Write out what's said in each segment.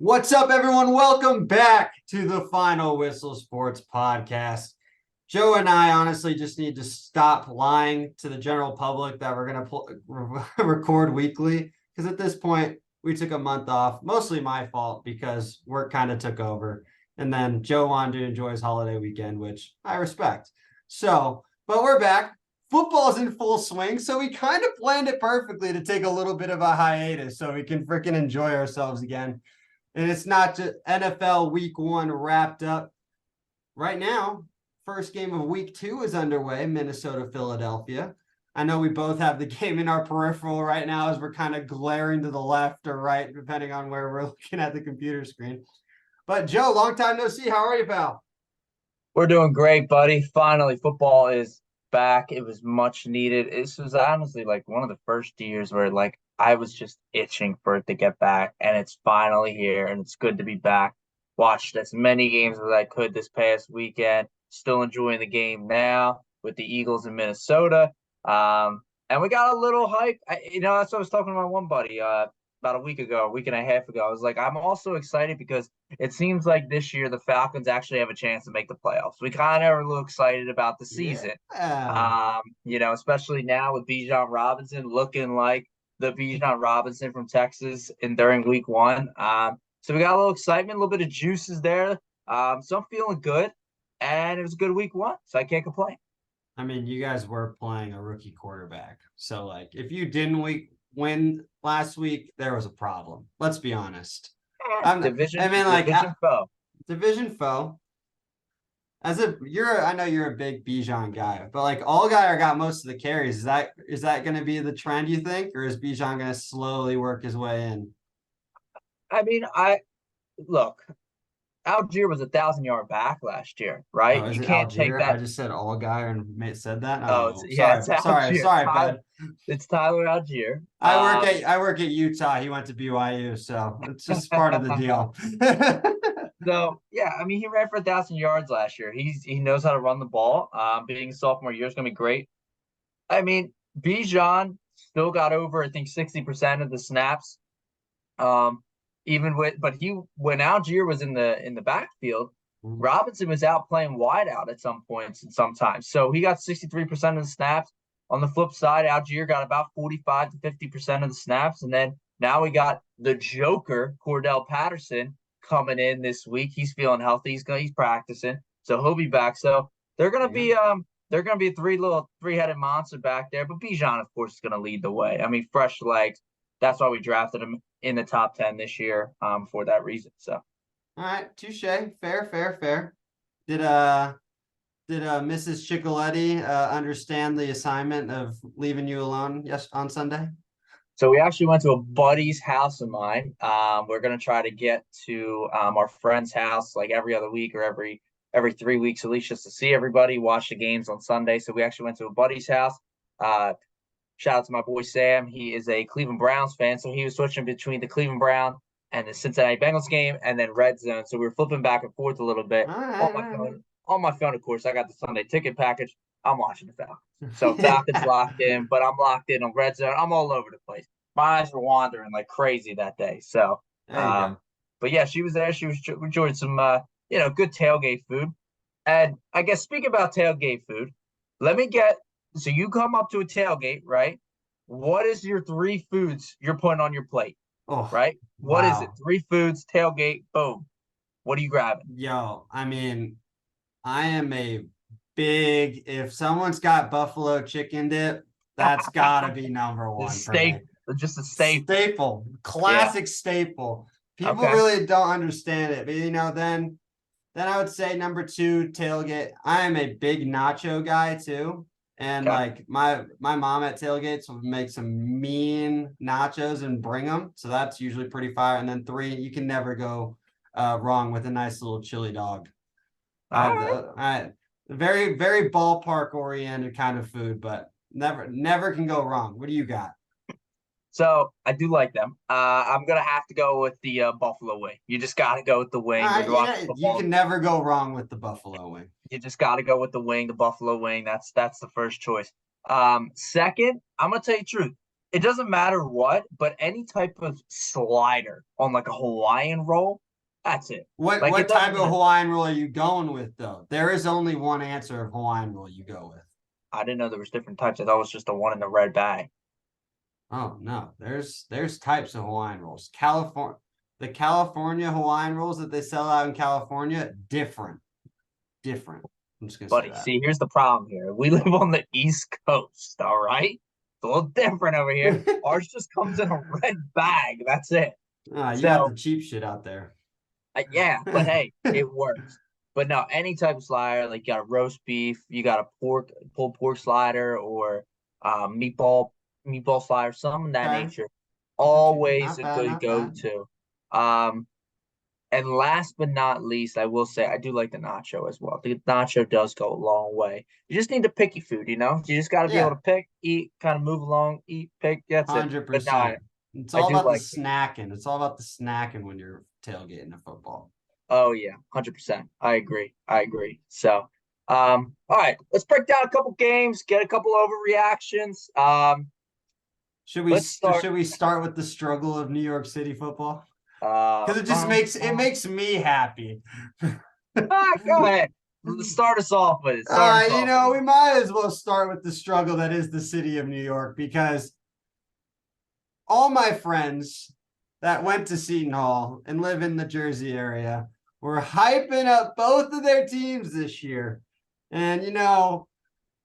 What's up, everyone? Welcome back to the Final Whistle Sports Podcast. Joe and I honestly just need to stop lying to the general public that we're going to record weekly because at this point, we took a month off, mostly my fault because work kind of took over. And then Joe wanted to enjoy his holiday weekend, which I respect. But we're back. Football's in full swing, so we kind of planned it perfectly to take a little bit of a hiatus so we can freaking enjoy ourselves again. And it's not just NFL week 1 wrapped up. Right now, first game of week 2 is underway, Minnesota, Philadelphia. I know we both have the game in our peripheral right now as we're kind of glaring to the left or right, depending on where we're looking at the computer screen. But Joe, long time no see. How are you, pal? We're doing great, buddy. Finally, football is back. It was much needed. This was honestly like one of the first years where I was just itching for it to get back, and it's finally here, and it's good to be back. Watched as many games as I could this past weekend. Still enjoying the game now with the Eagles in Minnesota. And we got a little hype. That's what I was talking to my one buddy about a week and a half ago. I was like, I'm also excited because it seems like this year the Falcons actually have a chance to make the playoffs. We kind of are a little excited about the season. Yeah. Especially now with Bijan Robinson looking like the Bijan Robinson from Texas and during week 1. So we got a little excitement, a little bit of juices there. So I'm feeling good. And it was a good week 1, so I can't complain. I mean, you guys were playing a rookie quarterback. So, like, if you didn't win last week, there was a problem. Let's be honest. Division foe. Division foe. I know you're a big Bijan guy, but like Allgeier got most of the carries. Is that going to be the trend, you think, or is Bijan going to slowly work his way in? I mean, I look, Algier was 1,000-yard back last year, right? Oh, is You it can't take Algier? I that. just said Allgeier and said that. Oh, Oh, it's Algier. sorry, bud. It's Tyler Algier. I work at Utah. He went to BYU, so it's just part of the deal. So yeah, I mean, he ran for 1,000 yards last year. He knows how to run the ball. Being a sophomore year is going to be great. I mean, Bijan still got over, I think, 60% of the snaps. Um, when Algier was in the backfield, Robinson was out playing wide out at some points and sometimes. So he got 63% of the snaps. On the flip side, Algier got about 45 to 50% of the snaps. And then now we got the Joker, Cordell Patterson, coming in this week. He's feeling healthy. He's practicing. So he'll be back. So they're gonna be a three-headed monster back there. But Bijan, of course, is gonna lead the way. I mean, fresh legs. That's why we drafted him in the top 10 this year, for that reason. So All right, touche. Fair. Did Mrs. Chicoletti understand the assignment of leaving you alone on Sunday? So we actually went to a buddy's house of mine. We're gonna try to get to our friend's house like every other week or every 3 weeks at least, just to see everybody, watch the games on Sunday. So we actually went to a buddy's house. Shout out to my boy Sam. He is a Cleveland Browns fan, so he was switching between the Cleveland Browns and the Cincinnati Bengals game, and then Red Zone. So we were flipping back and forth a little bit. All right. On my phone, of course, I got the Sunday ticket package. I'm watching the Falcons. So Falcons Yeah. locked in, but I'm locked in on Red Zone. I'm all over the place. My eyes were wandering like crazy that day. So, There you go. but yeah, she was there. She was enjoying some, good tailgate food. And I guess speaking about tailgate food, let me get so you come up to a tailgate, right? What is your 3 foods you're putting on your plate, Oh, right? What is it? wow. 3 foods, tailgate, boom. What are you grabbing? Yo, I mean, I am if someone's got buffalo chicken dip, that's gotta be number The one for steak, me. just a staple. Staple, Yeah. classic staple. People Okay. really don't understand it, but then I would say number 2, tailgate. I am a big nacho guy too. And Okay. like my mom at tailgates will make some mean nachos and bring them. So that's usually pretty fire. And then 3, you can never go wrong with a nice little chili dog. All right. Very, very ballpark oriented kind of food, but never can go wrong. What do you got? So I do like them. I'm gonna have to go with the buffalo wing. You just gotta go with the wing when you're watching Yeah, you football. can never go wrong with the buffalo wing. You just gotta go with the wing, the buffalo wing. That's the first choice. Second, I'm gonna tell you the truth. it doesn't matter what, but any type of slider on like a Hawaiian roll, that's it. Like What it doesn't type of matter. Hawaiian roll are you going with though? There is only one answer of Hawaiian roll you go with. I didn't know there was different types. I thought it was just the one in the red bag. Oh no, there's types of Hawaiian rolls. The California Hawaiian rolls that they sell out in California, different. Different. I'm just gonna say Buddy, that. see, here's the problem here. We live on the East Coast, all right? It's a little different over here. Ours just comes in a red bag. That's it. You got So, the cheap shit out there. yeah, but hey, it works. But no, any type of slider, like you got a roast beef, you got a pulled pork slider, or meatball slider, something of that Okay. nature. Okay. Always Not a bad, good not bad. go-to. And last but not least, I will say I do like the nacho as well. The nacho does go a long way. You just need to pick your food, you know? You just got to be able Yeah, to pick, eat, kind of move along, eat, pick. That's it. But no, 100%. It's I all do about the like it. snacking. It's all about the snacking when you're tailgating a football. Oh yeah, 100%. I agree. I agree. So, all right, let's break down a couple games, get a couple overreactions. Let's start. Should we start with the struggle of New York City football? Uh, Because uh, it makes me happy. Go ahead. Start us off with it. Start us You off with know, we it. might as well start with the struggle that is the city of New York because all my friends that went to Seton Hall and live in the Jersey area were hyping up both of their teams this year. And, you know,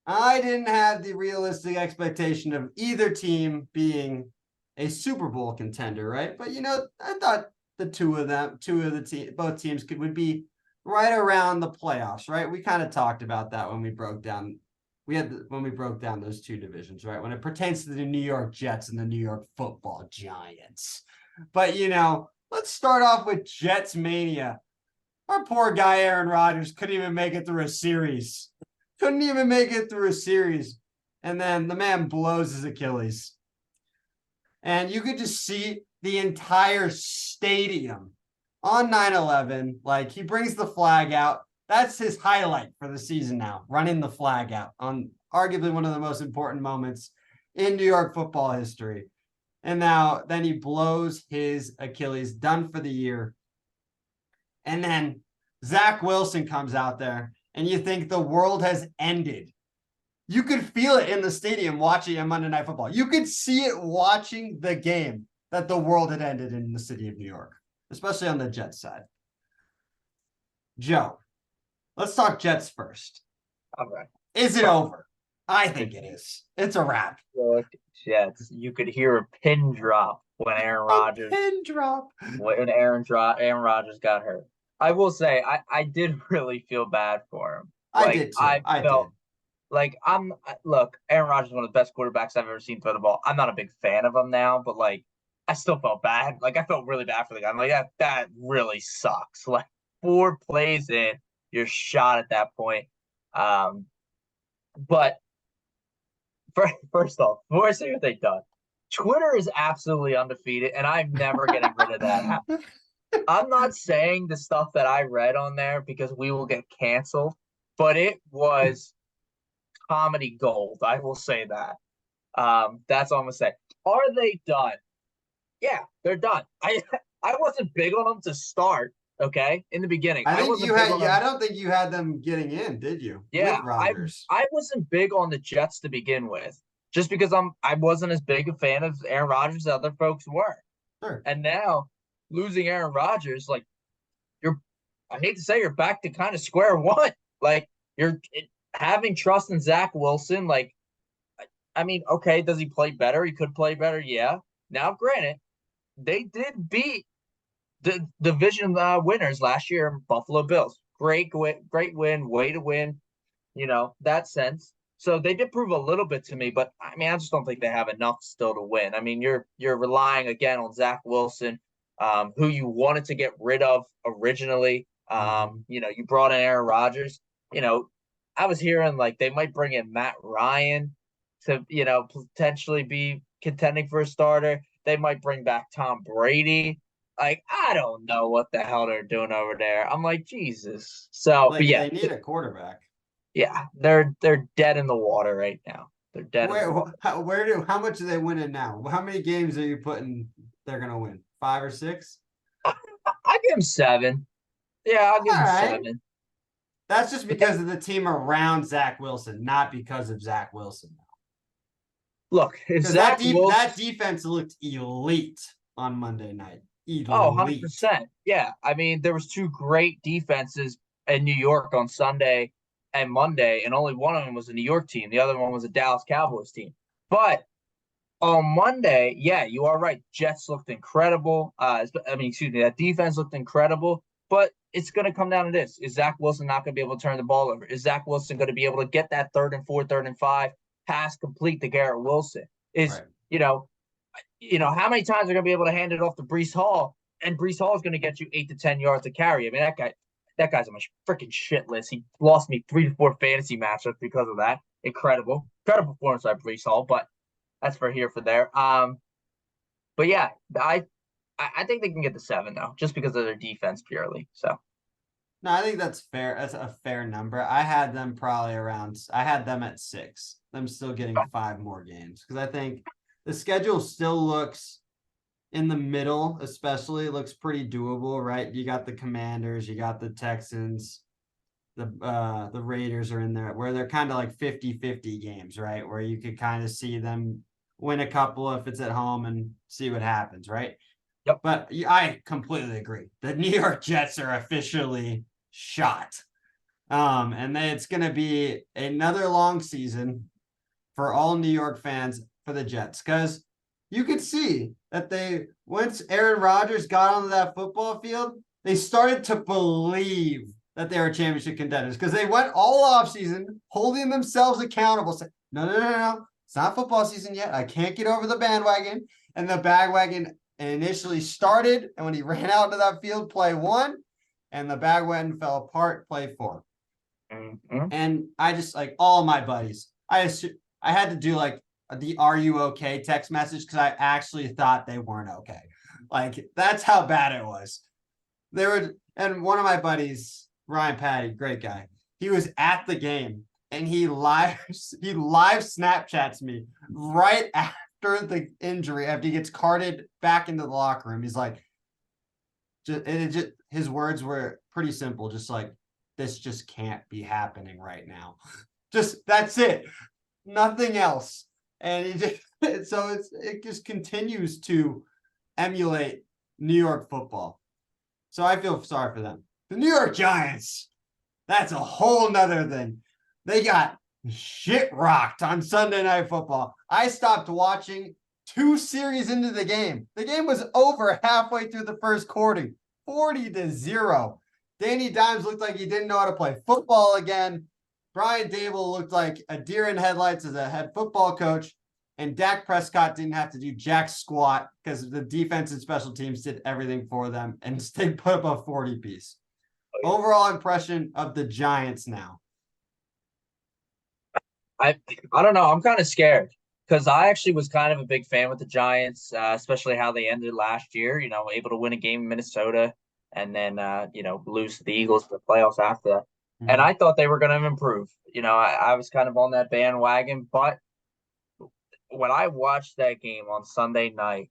I didn't have the realistic expectation of either team being a Super Bowl contender, right? But, you know, I thought both teams would be right around the playoffs, right? We kind of talked about that when we broke down when we broke down those two divisions, right? When it pertains to the New York Jets and the New York Football Giants. But you know, let's start off with Jets mania. Our poor guy Aaron Rodgers couldn't even make it through a series. Couldn't even make it through a series. And then the man blows his Achilles. And you could just see the entire stadium on 9/11. Like he brings the flag out. That's his highlight for the season now, running the flag out on arguably one of the most important moments in New York football history. And now then he blows his Achilles, done for the year. And then Zach Wilson comes out there, and you think the world has ended. You could feel it in the stadium watching a Monday Night Football. You could see it watching the game that the world had ended in the city of New York, especially on the Jets side. Joe, let's talk Jets first. All right. Is it over? I think it is. It's a wrap. Look, Jets, you could hear a pin drop when Pin drop. Aaron Rodgers got hurt. I will say, I did really feel bad for him. I did too. I did. Like look, Aaron Rodgers is one of the best quarterbacks I've ever seen throw the ball. I'm not a big fan of him now, but like I still felt bad. Like I felt really bad for the guy. I'm like, that really sucks. Like 4 plays in, you're shot at that point. But first off, before I say what they've done, Twitter is absolutely undefeated, and I'm never getting rid of that. I'm not saying the stuff that I read on there because we will get canceled, but it was comedy gold. I will say that. That's all I'm gonna say. Are they done? Yeah, they're done. I wasn't big on them to start. Okay, in the beginning, I think wasn't you big had. on Yeah, them. I don't think you had them getting in, did you? Yeah, With Rodgers. I wasn't big on the Jets to begin with, just because I wasn't as big a fan of Aaron Rodgers as other folks were. Sure. And now losing Aaron Rodgers, like I hate to say you're back to kind of square one. Like having trust in Zach Wilson. Like, I mean, okay, does he play better? He could play better, yeah. Now, granted, they did beat the division winners last year, Buffalo Bills. Great win, way to win. You know that sense. So they did prove a little bit to me, but I mean, I just don't think they have enough still to win. I mean, you're relying again on Zach Wilson, who you wanted to get rid of originally. You know, you brought in Aaron Rodgers. You know, I was hearing like they might bring in Matt Ryan to, you know, potentially be contending for a starter. They might bring back Tom Brady. Like, I don't know what the hell they're doing over there. I'm like, Jesus. So, but Like yeah, they need a quarterback. yeah, they're dead in the water right now. They're dead. How much are they winning now? How many games are you putting they're gonna win? 5 or 6? I give them 7. Yeah, I'll give All them right. 7. That's just because of the team around Zach Wilson, not because of Zach Wilson. Look, if Because Zach Wilson, that defense looked elite on Monday night. oh, Elite. 100%. Yeah. I mean, there was 2 great defenses in New York on Sunday and Monday, and only one of them was a New York team. The other one was a Dallas Cowboys team. But on Monday, yeah, you are right. Jets looked incredible. Excuse me, that defense looked incredible. But it's going to come down to this: is Zach Wilson not going to be able to turn the ball over? Is Zach Wilson going to be able to get that 3rd and 4, 3rd and 5 pass complete to Garrett Wilson? Is right. how many times they're going to be able to hand it off to Breece Hall, and Breece Hall is going to get you 8 to 10 yards to carry. I mean, that guy's on my freaking shit list. He lost me 3 to 4 fantasy matchups because of that. Incredible performance by Breece Hall, but that's for here for there. But yeah, I think they can get the 7 though, just because of their defense purely. So no, I think that's fair. That's a fair number. I had them at 6. I'm still getting 5 more games because I think the schedule still looks in the middle, especially looks pretty doable, right? You got the Commanders, you got the Texans, the Raiders are in there where they're kind of like 50-50 games, right? Where you could kind of see them win a couple if it's at home and see what happens, right? Yep. But I completely agree. The New York Jets are officially shot. And it's going to be another long season for all New York fans for the Jets because you could see that once Aaron Rodgers got onto that football field, they started to believe that they were championship contenders because they went all off season holding themselves accountable. Saying, no. It's not football season yet. I can't get over the bandwagon. And the bandwagon initially started, and when he ran out to that field, play 1, and the bandwagon fell apart, play 4. mm-hmm. And I just like all my buddies. I had to do like the "Are you okay?" text message because I actually thought they weren't okay. Like that's how bad it was. And one of my buddies, Ryan Patty, great guy. He was at the game and he live Snapchats me right after the injury, after he gets carted back into the locker room. He's like, his words were pretty simple, just like, this just can't be happening right now. Just that's it, nothing else. And it just continues to emulate New York football. So I feel sorry for them. The New York Giants, that's a whole nother thing. They got shit rocked on Sunday Night Football. I stopped watching 2 series into the game. The game was over halfway through the first quarter, 40-0. Danny Dimes looked like he didn't know how to play football again. Brian Dable looked like a deer in headlights as a head football coach. And Dak Prescott didn't have to do jack squat because the defense and special teams did everything for them. And they put up a 40-piece. Overall impression of the Giants now. I don't know. I'm kind of scared because I actually was kind of a big fan with the Giants, especially how they ended last year. Able to win a game in Minnesota and then lose to the Eagles in the playoffs after that. Mm-hmm. And I thought they were going to improve. I was kind of on that bandwagon, but when I watched that game on Sunday night,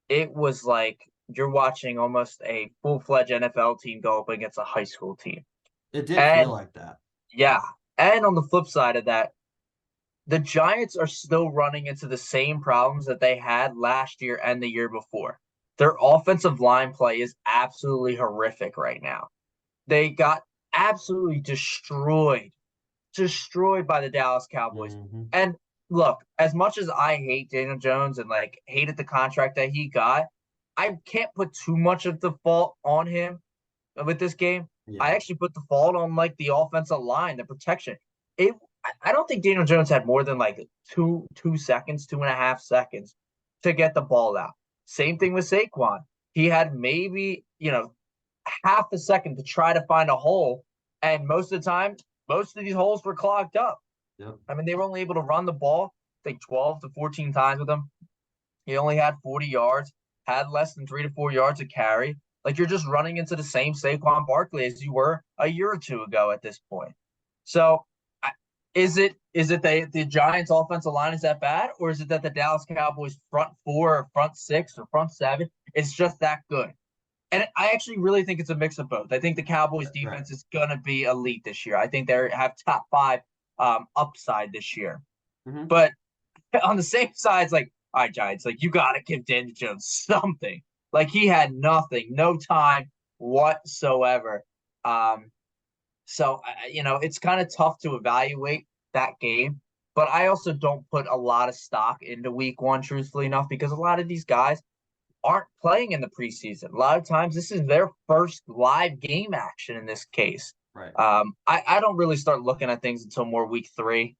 it was like you're watching almost a full-fledged NFL team go up against a high school team. It did feel like that. Yeah. And on the flip side of that, the Giants are still running into the same problems that they had last year and the year before. Their offensive line play is absolutely horrific right now. They got absolutely destroyed by the Dallas Cowboys. Mm-hmm. And look, as much as I hate Daniel Jones and hated the contract that he got, I can't put too much of the fault on him with this game. Yeah. I actually put the fault on the offensive line, the protection. I don't think Daniel Jones had more than 2 seconds, 2.5 seconds to get the ball out. Same thing with Saquon. He had maybe, half a second to try to find a hole. And most of the time, most of these holes were clogged up. Yep. I mean, they were only able to run the ball, 12 to 14 times with him. He only had 40 yards, had less than 3 to 4 yards to carry. You're just running into the same Saquon Barkley as you were a year or two ago at this point. So is it the Giants offensive line is that bad, or is it that the Dallas Cowboys front four or front six or front seven is just that good? And I actually really think it's a mix of both. I think the Cowboys Right. defense is gonna be elite this year. I think they have top five upside this year. Mhm. But on the same side, it's like, all right, Giants, like you gotta give Daniel Jones something. Like he had nothing, no time whatsoever. So it's kind of tough to evaluate that game. But I also don't put a lot of stock into week one, truthfully enough, because a lot of these guys aren't playing in the preseason. A lot of times this is their first live game action in this case. Right. I don't really start looking at things until more week three,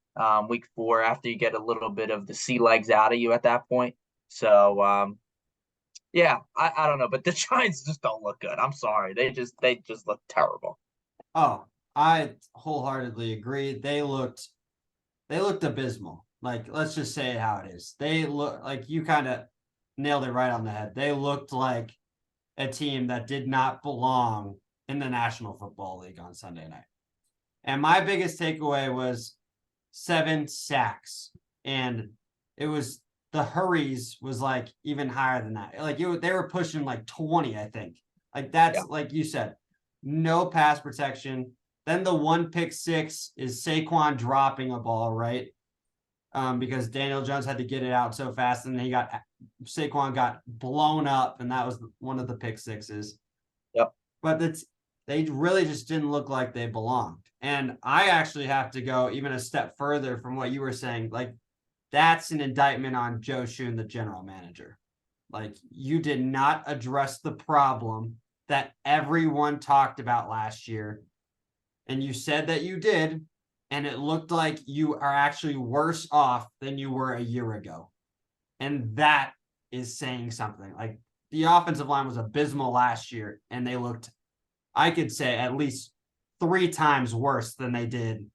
week four, after you get a little bit of the sea legs out of you at that point. So yeah, I don't know, but the Giants just don't look good. I'm sorry. They just look terrible. Oh, I wholeheartedly agree. They looked abysmal. Like, let's just say it how it is. They look like you kind of nailed it right on the head. They looked like a team that did not belong in the National Football League on Sunday night. And my biggest takeaway was 7 sacks. And it was the hurries was like even higher than that. Like they were pushing like 20, I think. Like that's Yeah. like you said, no pass protection. Then the one pick six is Saquon dropping a ball, right? Because Daniel Jones had to get it out so fast, and Saquon got blown up, and that was one of the pick sixes. Yep. But they really just didn't look like they belonged. And I actually have to go even a step further from what you were saying. Like, that's an indictment on Joe Schoen, the general manager. Like, you did not address the problem that everyone talked about last year. And you said that you did, and it looked like you are actually worse off than you were a year ago. And that is saying something. Like, the offensive line was abysmal last year, and they looked, I could say, at least 3 times worse than they did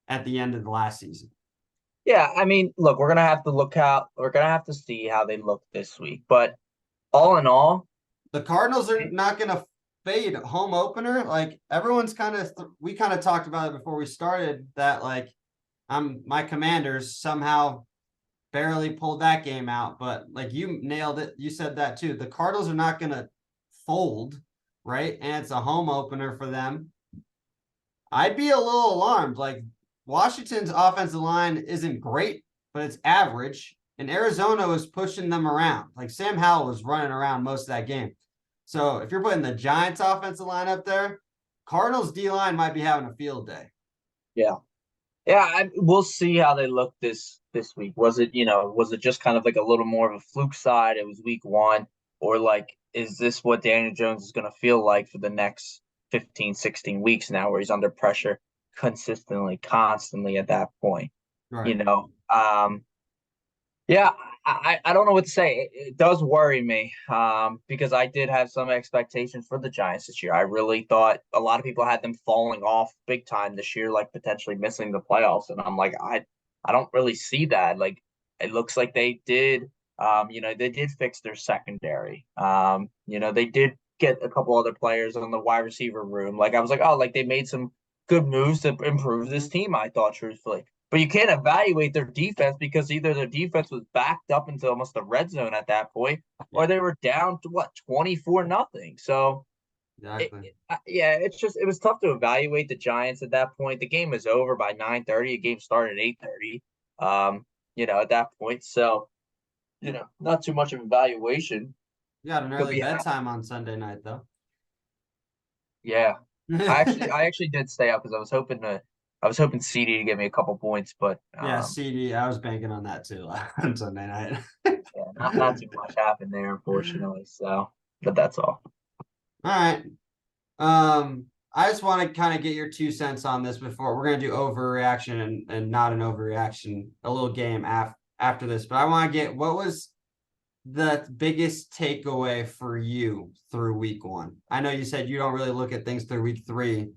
at the end of the last season. Yeah, I mean, look, we're gonna have to see how they look this week. But all in all, The Cardinals are not going to fade home opener. Like, everyone's we kind of talked about it before we started that, like, my Commanders somehow barely pulled that game out, but like you nailed it. You said that too. The Cardinals are not going to fold, right? And it's a home opener for them. I'd be a little alarmed. Like, Washington's offensive line isn't great, but it's average. And Arizona was pushing them around. Like, Sam Howell was running around most of that game. So if you're putting the Giants offensive line up there, Cardinals D line might be having a field day. yeah. Yeah, we'll see how they look this week. Was it just kind of like a little more of a fluke side? It was week one, or like, is this what Daniel Jones is going to feel like for the next 15, 16 weeks now, where he's under pressure consistently, constantly at that point? You Right. know, yeah, I don't know what to say. It does worry me because I did have some expectations for the Giants this year. I really thought a lot of people had them falling off big time this year, like potentially missing the playoffs. And I'm like, I don't really see that. Like, it looks like they did, they did fix their secondary. They did get a couple other players on the wide receiver room. Like, I was like, oh, like they made some good moves to improve this team, I thought, truthfully. But you can't evaluate their defense because either their defense was backed up into almost the red zone at that point, or they were down to 24-0. So Exactly. it was tough to evaluate the Giants at that point. The game was over by 9:30. The game started at 8:30. At that point. So, not too much of evaluation You got an could early be. bedtime on Sunday night, though. Yeah. Yeah, I actually did stay up because I was hoping CD to give me a couple points, but CD. I was banking on that too on Sunday night. yeah, not too much happened there, unfortunately. So, but that's all. All right. I just want to kind of get your 2 cents on this before we're gonna do overreaction and not an overreaction, a little game after this. But I want to get what was the biggest takeaway for you through week one? I know you said you don't really look at things through week three,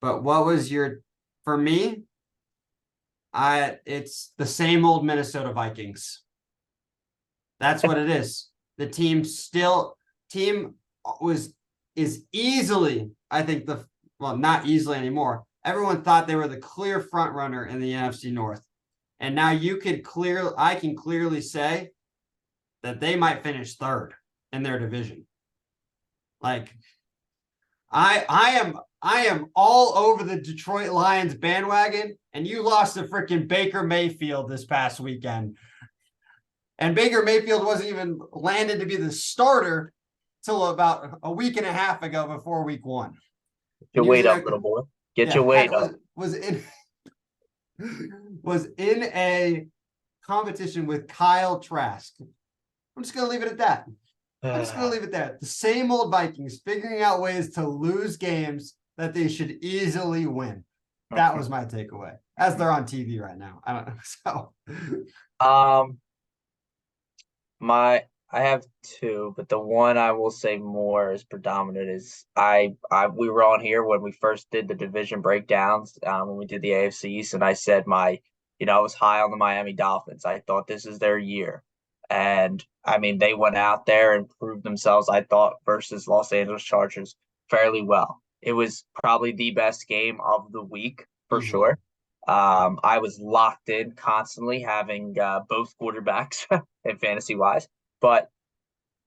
but what was for me, it's the same old Minnesota Vikings. That's what it is. The team is easily, I think not easily anymore, everyone thought they were the clear front runner in the NFC North. And now I can clearly say that they might finish third in their division. Like I am all over the Detroit Lions bandwagon, and you lost to freaking Baker Mayfield this past weekend. And Baker Mayfield wasn't even landed to be the starter till about a week and a half ago before week 1. Get your weight up, little boy. Get your weight up. Was in a competition with Kyle Trask. I'm just gonna leave it at that. I'm just gonna leave it there. The same old Vikings figuring out ways to lose games that they should easily win. That was my takeaway. As they're on TV right now. I don't know. So I have two, but the one I will say more is predominant is we were on here when we first did the division breakdowns, when we did the AFC East, and I said I was high on the Miami Dolphins. I thought this is their year. And I mean, they went out there and proved themselves, I thought, versus Los Angeles Chargers fairly well. It was probably the best game of the week for sure. I was locked in constantly having both quarterbacks in fantasy wise, but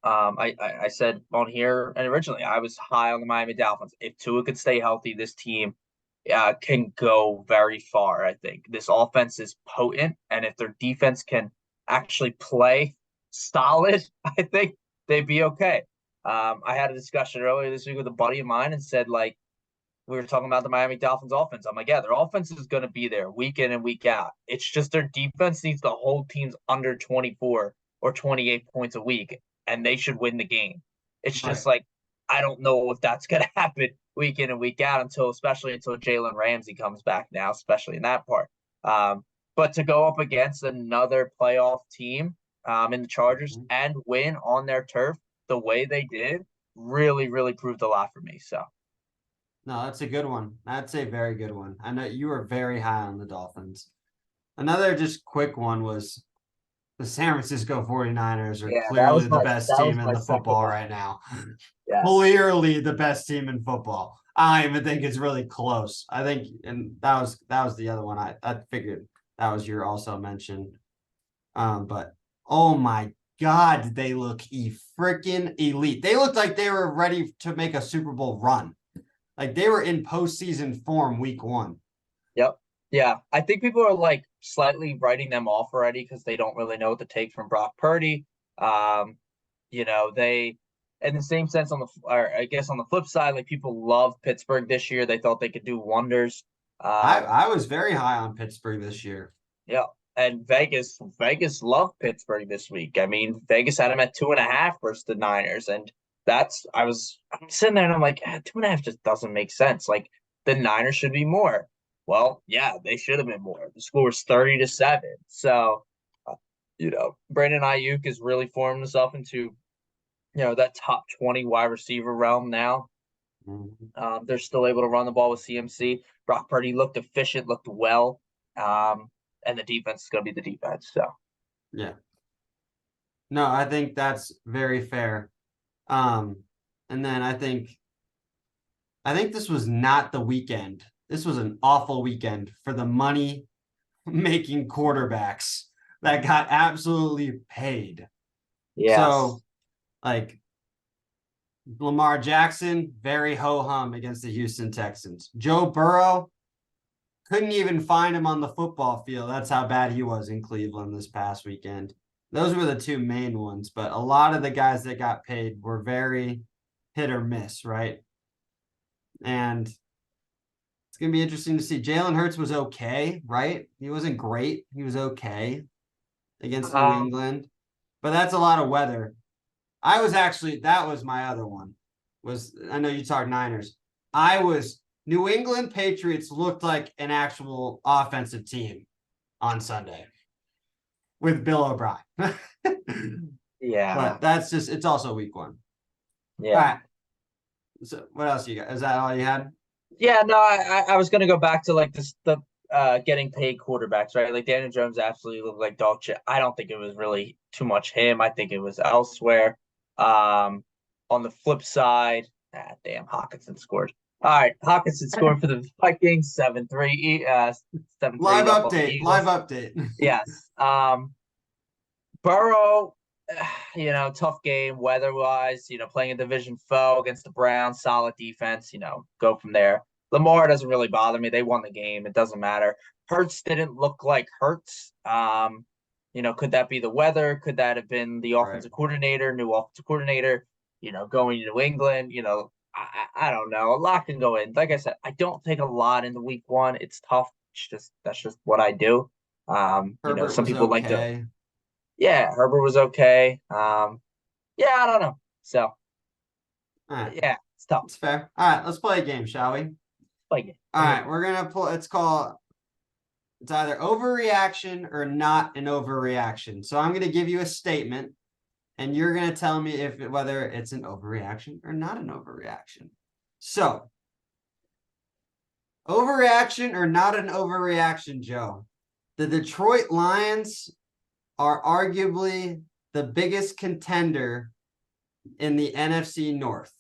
I said on here, and originally I was high on the Miami Dolphins. If Tua could stay healthy, this team can go very far. I think this offense is potent, and if their defense can actually play solid, I think they'd be okay. I had a discussion earlier this week with a buddy of mine and said, like, we were talking about the Miami Dolphins offense. I'm like, yeah, their offense is going to be there week in and week out. It's just their defense needs to hold teams under 24 or 28 points a week, and they should win the game. It's just like, I don't know if that's going to happen week in and week out especially until Jalen Ramsey comes back now, especially in that part. But to go up against another playoff team in the Chargers and win on their turf the way they did really, really proved a lot for me. So. No, that's a good one. That's a very good one. I know you were very high on the Dolphins. Another just quick one was the San Francisco 49ers are clearly the best team in the football right now. Yes. Clearly the best team in football. I don't even think it's really close. I think, and that was the other one I figured that was your also mentioned. But oh my God, did they look freaking elite. They looked like they were ready to make a Super Bowl run. Like they were in postseason form week 1. Yep. Yeah. I think people are like slightly writing them off already because they don't really know what to take from Brock Purdy. They, in the same sense on the flip side, like people love Pittsburgh this year. They thought they could do wonders. I was very high on Pittsburgh this year. Yeah. And Vegas loved Pittsburgh this week. I mean, Vegas had them at 2.5 versus the Niners. And I'm sitting there and I'm like, 2.5 just doesn't make sense. Like the Niners should be more. Well, yeah, they should have been more. The score was 30-7. So, Brandon Ayuk is really forming himself into, that top 20 wide receiver realm now. They're still able to run the ball with CMC. Brock Purdy looked efficient, looked well. And the defense is going to be the defense. So, yeah. No, I think that's very fair. And then I think this was not the weekend. This was an awful weekend for the money-making quarterbacks that got absolutely paid. Yes. So, like, Lamar Jackson, very ho-hum against the Houston Texans. Joe Burrow, couldn't even find him on the football field. That's how bad he was in Cleveland this past weekend. Those were the two main ones, but a lot of the guys that got paid were very hit or miss, right? And it's going to be interesting to see. Jalen Hurts was okay, right? He wasn't great. He was okay against New England, but that's a lot of weather. That was my other one. I know you talk Niners. New England Patriots looked like an actual offensive team on Sunday with Bill O'Brien. Yeah. But it's also week 1. Yeah. All right. So what else you got? Is that all you had? Yeah, no, I was going to go back to like the getting paid quarterbacks, right? Like Daniel Jones absolutely looked like dog shit. I don't think it was really too much him. I think it was elsewhere. On the flip side, damn, Hawkinson scored. All right, Hawkinson scored for the Vikings 7-3, 7-3 Live up on the update. Live Eagles. update. Yes. Burrow, tough game weather-wise, playing a division foe against the Browns, solid defense, go from there. Lamar doesn't really bother me. They won the game. It doesn't matter. Hurts didn't look like Hurts. Could that be the weather? Could that have been the Right. offensive coordinator, new offensive coordinator, going to New England? I don't know. A lot can go in. Like I said, I don't take a lot into week one. It's tough. That's just what I do. Herbert Some was people like to, okay. yeah, Herbert was okay. Yeah, I don't know. So All right. yeah, it's tough. It's fair. All right. Let's play a game, shall we? Like, All right. We're going to play. It's either overreaction or not an overreaction. So I'm going to give you a statement and you're going to tell me whether it's an overreaction or not an overreaction. So, overreaction or not an overreaction, Joe? The Detroit Lions are arguably the biggest contender in the NFC North.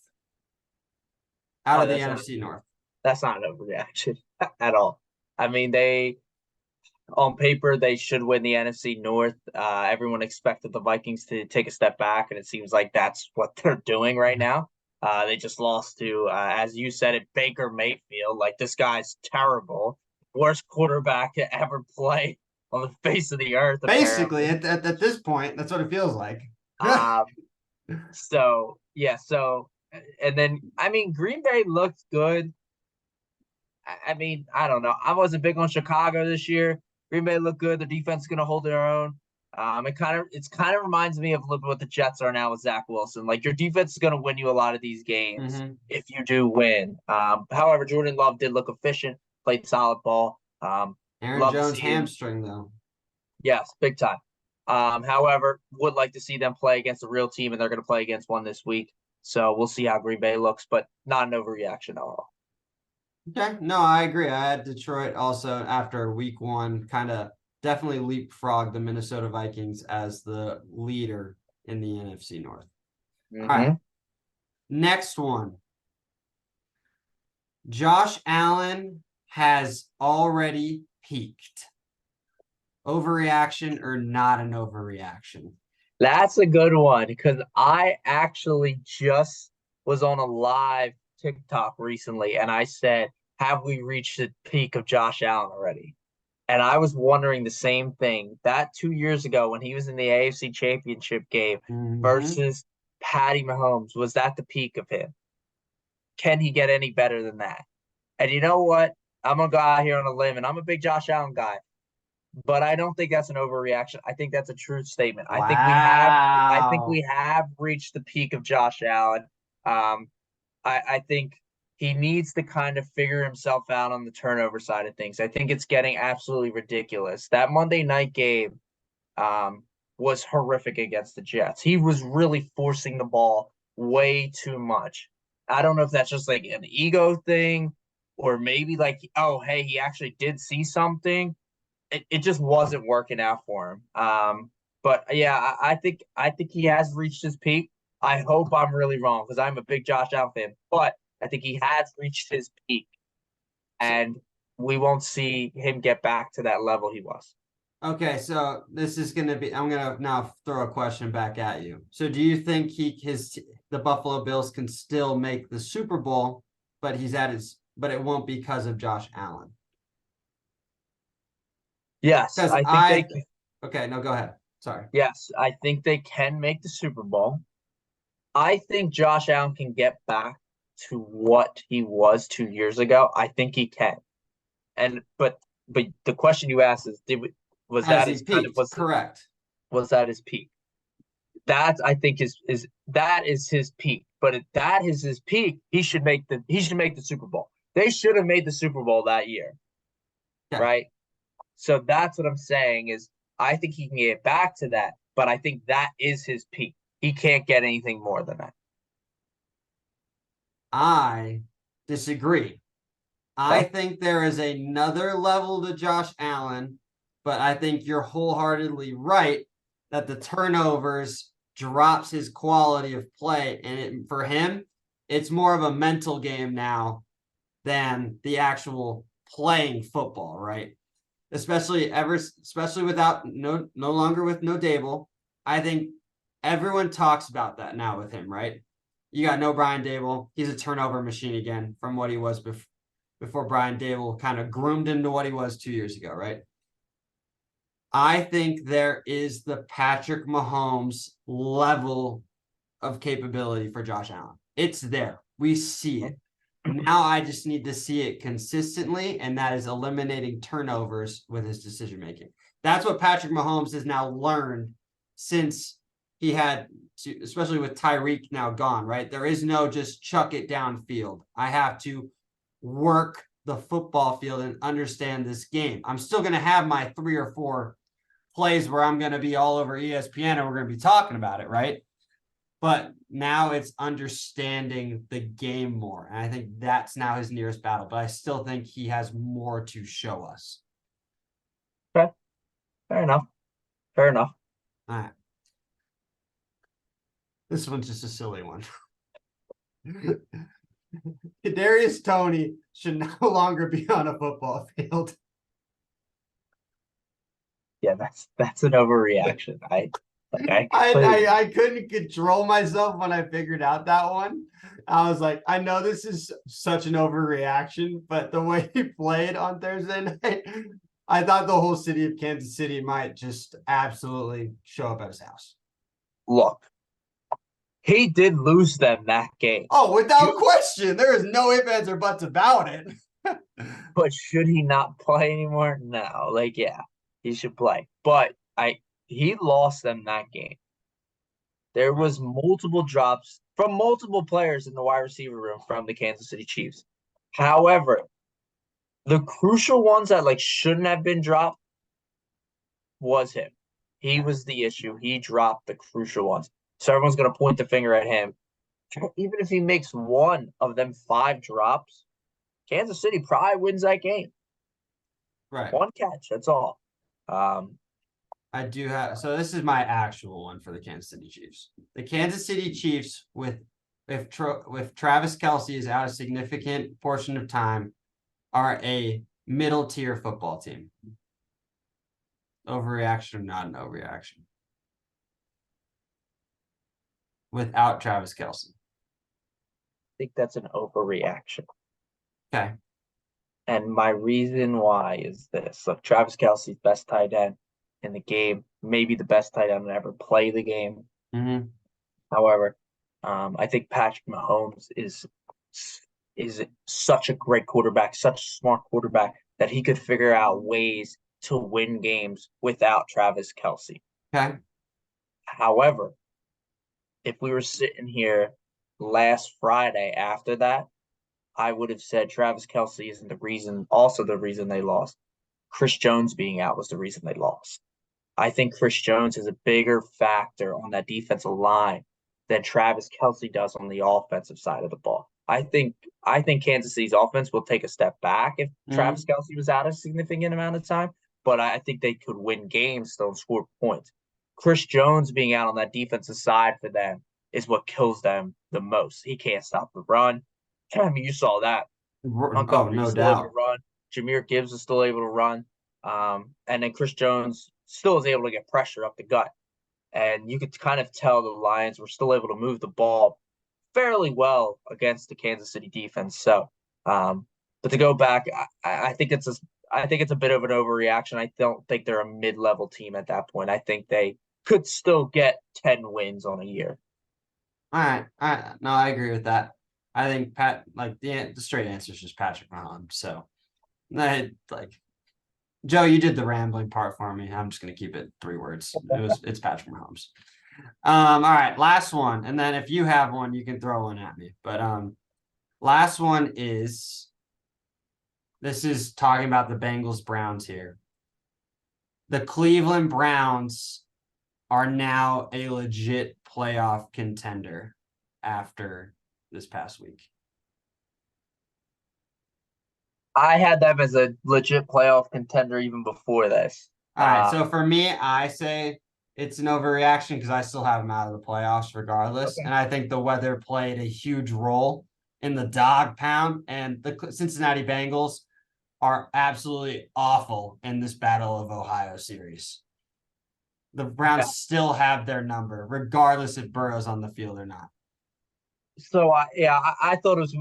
Out of the NFC North. That's not an overreaction at all. I mean, on paper, they should win the NFC North. Everyone expected the Vikings to take a step back, and it seems like that's what they're doing right now. They just lost to, as you said it, Baker Mayfield. Like, this guy's terrible. Worst quarterback to ever play on the face of the earth. Basically, at this point, that's what it feels like. So, and then, I mean, Green Bay looked good. I mean, I don't know. I wasn't big on Chicago this year. Green Bay looked good. The defense is going to hold their own. It kind of reminds me of a little bit what the Jets are now with Zach Wilson. Like, your defense is going to win you a lot of these games if you do win. However, Jordan Love did look efficient, played solid ball. Aaron Jones hamstring though. Yes, big time. However, would like to see them play against a real team, and they're going to play against one this week. So we'll see how Green Bay looks, but not an overreaction at all. Okay, no, I agree. I had Detroit also after week one, kind of definitely leapfrog the Minnesota Vikings as the leader in the NFC North. All right, next one. Josh Allen has already peaked. Overreaction or not an overreaction? That's a good one because I actually just was on a live TikTok recently and I said, have we reached the peak of Josh Allen already? And I was wondering the same thing. That 2 years ago when he was in the AFC Championship game versus Patty Mahomes, was that the peak of him? Can he get any better than that? And you know what? I'm going to go out here on a limb, and I'm a big Josh Allen guy. But I don't think that's an overreaction. I think that's a true statement. Wow. I think we have reached the peak of Josh Allen. I think he needs to kind of figure himself out on the turnover side of things. I think it's getting absolutely ridiculous. That Monday night game was horrific against the Jets. He was really forcing the ball way too much. I don't know if that's just like an ego thing or maybe like, oh, hey, he actually did see something. It just wasn't working out for him. But yeah, I think he has reached his peak. I hope I'm really wrong because I'm a big Josh Allen fan, but I think he has reached his peak, and we won't see him get back to that level he was. Okay, so this is going to be. I'm going to now throw a question back at you. So, do you think the Buffalo Bills can still make the Super Bowl, but but it won't because of Josh Allen? Yes, I think okay, no, go ahead. Sorry. Yes, I think they can make the Super Bowl. I think Josh Allen can get back to what he was 2 years ago. I think he can. But the question you asked is, was that his peak? Correct. Was that his peak? That I think is his peak. But if that is his peak, he should make the Super Bowl. They should have made the Super Bowl that year. Yeah. Right? So that's what I'm saying is I think he can get back to that, but I think that is his peak. He can't get anything more than that. I disagree. I think there is another level to Josh Allen, but I think you're wholeheartedly right that the turnovers drops his quality of play. And for him, it's more of a mental game now than the actual playing football, right? Especially without no longer with no Dable. I think everyone talks about that now with him, right? You got no Brian Dable. He's a turnover machine again from what he was before Brian Dable kind of groomed him to what he was 2 years ago, right? I think there is the Patrick Mahomes level of capability for Josh Allen. It's there. We see it. Now I just need to see it consistently, and that is eliminating turnovers with his decision making. That's what Patrick Mahomes has now learned since he had to, especially with Tyreek now gone, right? There is no just chuck it downfield. I have to work the football field and understand this game. I'm still going to have my 3 or 4 plays where I'm going to be all over ESPN and we're going to be talking about it, right? But now it's understanding the game more. And I think that's now his nearest battle. But I still think he has more to show us. Okay. Fair enough. Fair enough. All right. This one's just a silly one. Kadarius Toney should no longer be on a football field. Yeah, that's an overreaction. I couldn't control myself when I figured out that one. I was like, I know this is such an overreaction, but the way he played on Thursday night, I thought the whole city of Kansas City might just absolutely show up at his house. Look, he did lose them that game. Oh, without question. There is no ifs, ands, or buts about it. But should he not play anymore? No. Yeah, he should play. But he lost them that game. There was multiple drops from multiple players in the wide receiver room from the Kansas City Chiefs. However, the crucial ones that shouldn't have been dropped was him. He was the issue. He dropped the crucial ones. So everyone's going to point the finger at him. Even if he makes one of them 5 drops, Kansas City probably wins that game. Right. 1 catch, that's all. I do have, so this is my actual one for the Kansas City Chiefs. The Kansas City Chiefs, if Travis Kelce is out a significant portion of time, are a middle tier football team. Overreaction or not an overreaction? Without Travis Kelce. I think that's an overreaction. Okay. And my reason why is this. Look, Travis Kelce's best tight end in the game, maybe the best tight end to ever play the game. Mm-hmm. However, I think Patrick Mahomes is such a great quarterback, such a smart quarterback that he could figure out ways to win games without Travis Kelce. Okay. However, if we were sitting here last Friday after that, I would have said Travis Kelce isn't the reason they lost. Chris Jones being out was the reason they lost. I think Chris Jones is a bigger factor on that defensive line than Travis Kelce does on the offensive side of the ball. I think Kansas City's offense will take a step back if Travis Kelce was out a significant amount of time, but I think they could win games still and score points. Chris Jones being out on that defensive side for them is what kills them the most. He can't stop the run. I mean, you saw that. Montgomery no still able doubt. to run. Jahmyr Gibbs is still able to run. And then Chris Jones still is able to get pressure up the gut. And you could kind of tell the Lions were still able to move the ball fairly well against the Kansas City defense. So, but to go back, I think it's a bit of an overreaction. I don't think they're a mid-level team at that point. I think they could still get 10 wins on a year. All right. No, I agree with that. I think the straight answer is just Patrick Mahomes. So, Joe, you did the rambling part for me. I'm just gonna keep it 3 words. It's Patrick Mahomes. All right, last one, and then if you have one, you can throw one at me. But last one is this is talking about the Bengals Browns here. The Cleveland Browns are now a legit playoff contender after this past week. I had them as a legit playoff contender even before this. All right, so for me, I say it's an overreaction because I still have them out of the playoffs regardless. Okay. And I think the weather played a huge role in the dog pound, and the Cincinnati Bengals are absolutely awful in this Battle of Ohio series. The Browns still have their number, regardless if Burrow's on the field or not. So I thought it was.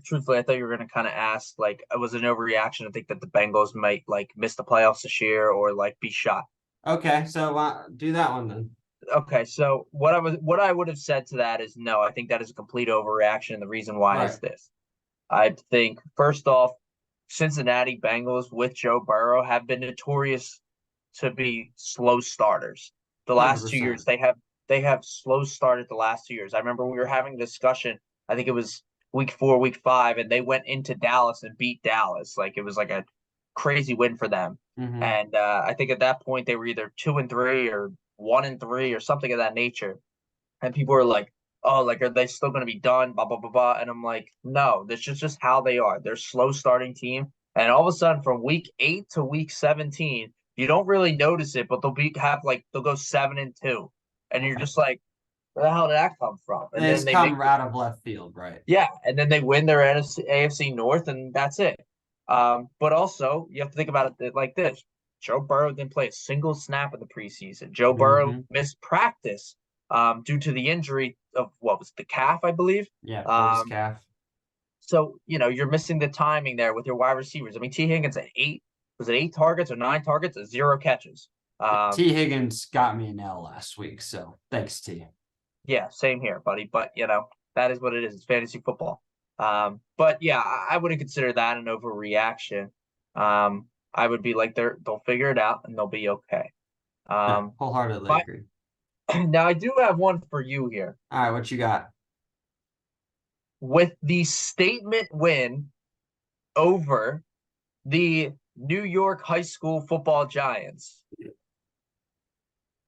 Truthfully, I thought you were going to kind of ask like, was it an overreaction to think that the Bengals might like miss the playoffs this year or like be shot? Okay, so do that one then. Okay, so what I would have said to that is no. I think that is a complete overreaction, and the reason why is Right. this. I think first off, Cincinnati Bengals with Joe Burrow have been notorious to be slow starters. The last 2 years 100%. they have slow started the last 2 years. I remember we were having a discussion. I think it was week 4, week 5, and they went into Dallas and beat Dallas. Like it was like a crazy win for them. Mm-hmm. And I think at that point they were either 2-3 or 1-3 or something of that nature. And people were like, "Oh, like are they still going to be done?" Blah blah blah blah. And I'm like, "No, this is just how they are. They're a slow starting team, and all of a sudden from week 8 to week 17, you don't really notice it, but they'll go 7-2, and you're just like, where the hell did that come from? And They then just they make come out of left field, right? yeah, and then they win their AFC North, and that's it. But also you have to think about it like this: Joe Burrow didn't play a single snap in the preseason. Joe Burrow Mm-hmm. missed practice due to the injury of what was the calf, I believe. Yeah, pulled his Um, calf. so you're missing the timing there with your wide receivers. I mean, T. Higgins at was it 8 targets or 9 targets, 0 catches. T. Higgins got me an L last week, so thanks, T. Yeah, same here, buddy. But that is what it is. It's fantasy football. But yeah, I wouldn't consider that an overreaction. I would be like they'll figure it out and they'll be okay. Yeah, Um, wholeheartedly but agree. now I do have one for you here. All right, what you got? With the statement win over the New York High School Football Giants,